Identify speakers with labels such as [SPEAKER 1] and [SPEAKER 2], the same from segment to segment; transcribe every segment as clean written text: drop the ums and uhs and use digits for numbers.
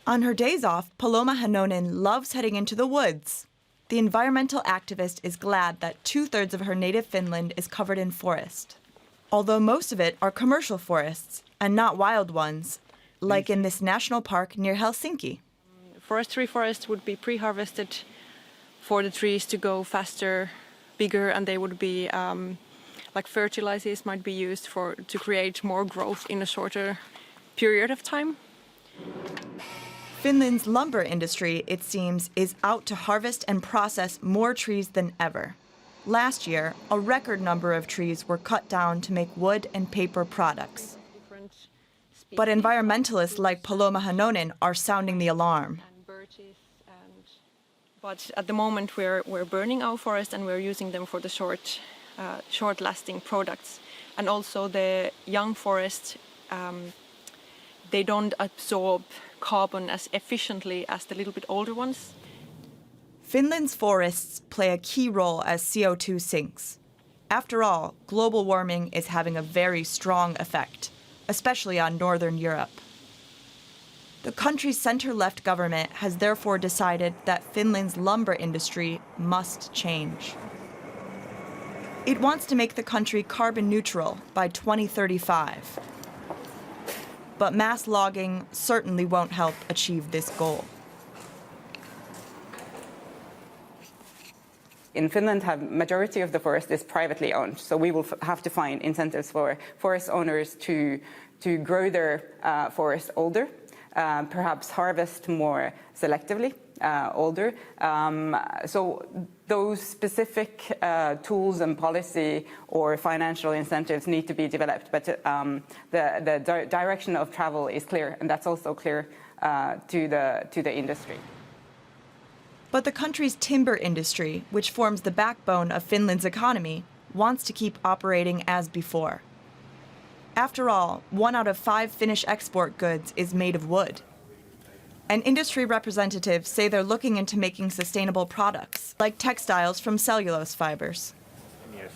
[SPEAKER 1] On her days off, Paloma Hanonen loves heading into the woods. The environmental activist is glad that 2/3 of her native Finland is covered in forest, although most of it are commercial forests and not wild ones, like in this national park near Helsinki.
[SPEAKER 2] Forestry forests would be pre-harvested for the trees to go faster, bigger, and they would be like fertilizers might be used to create more growth in a shorter period of time.
[SPEAKER 1] Finland's lumber industry, it seems, is out to harvest and process more trees than ever. Last year, a record number of trees were cut down to make wood and paper products. But environmentalists like Paloma Hanonen are sounding the alarm.
[SPEAKER 2] But at the moment we're burning our forest and we're using them for the short-lasting products. And also the young forests, they don't absorb carbon as efficiently as the little bit older ones.
[SPEAKER 1] Finland's forests play a key role as CO2 sinks. After all, global warming is having a very strong effect, especially on Northern Europe. The country's center-left government has therefore decided that Finland's lumber industry must change. It wants to make the country carbon neutral by 2035. But mass logging certainly won't help achieve this goal.
[SPEAKER 3] In Finland, the majority of the forest is privately owned, so we will have to find incentives for forest owners to grow their forest older, perhaps harvest more selectively older. So those specific tools and policy or financial incentives need to be developed, but the direction of travel is clear, and that's also clear to the industry.
[SPEAKER 1] But the country's timber industry, which forms the backbone of Finland's economy, wants to keep operating as before. After all, 1 out of 5 Finnish export goods is made of wood. And industry representatives say they're looking into making sustainable products, like textiles from cellulose fibers.
[SPEAKER 4] Yes.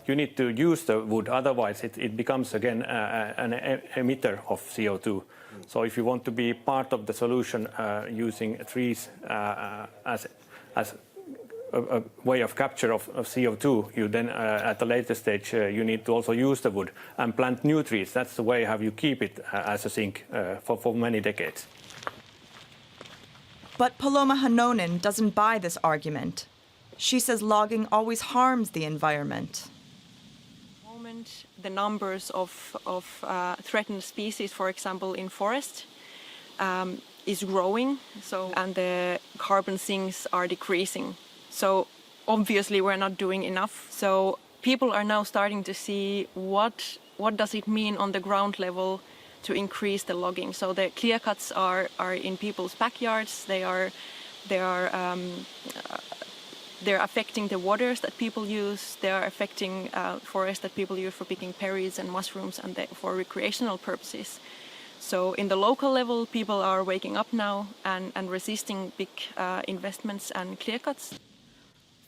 [SPEAKER 4] You need to use the wood, otherwise it becomes again an emitter of CO2. So if you want to be part of the solution using trees as a way of capture of CO2, you then at a later stage you need to also use the wood and plant new trees. That's the way how you keep it as a sink for many decades.
[SPEAKER 1] But Paloma Hanonen doesn't buy this argument. She says logging always harms the environment.
[SPEAKER 2] At the moment, the numbers of threatened species, for example, in forest, is growing, and the carbon sinks are decreasing. So obviously we're not doing enough. So people are now starting to see what does it mean on the ground level to increase the logging. So the clear cuts are in people's backyards. They're affecting the waters that people use. They are affecting forests that people use for picking berries and mushrooms and for recreational purposes. So in the local level, people are waking up now and resisting big investments and clear cuts.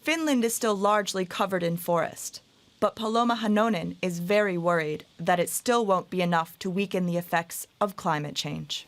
[SPEAKER 1] Finland is still largely covered in forest, but Paloma Hanonen is very worried that it still won't be enough to weaken the effects of climate change.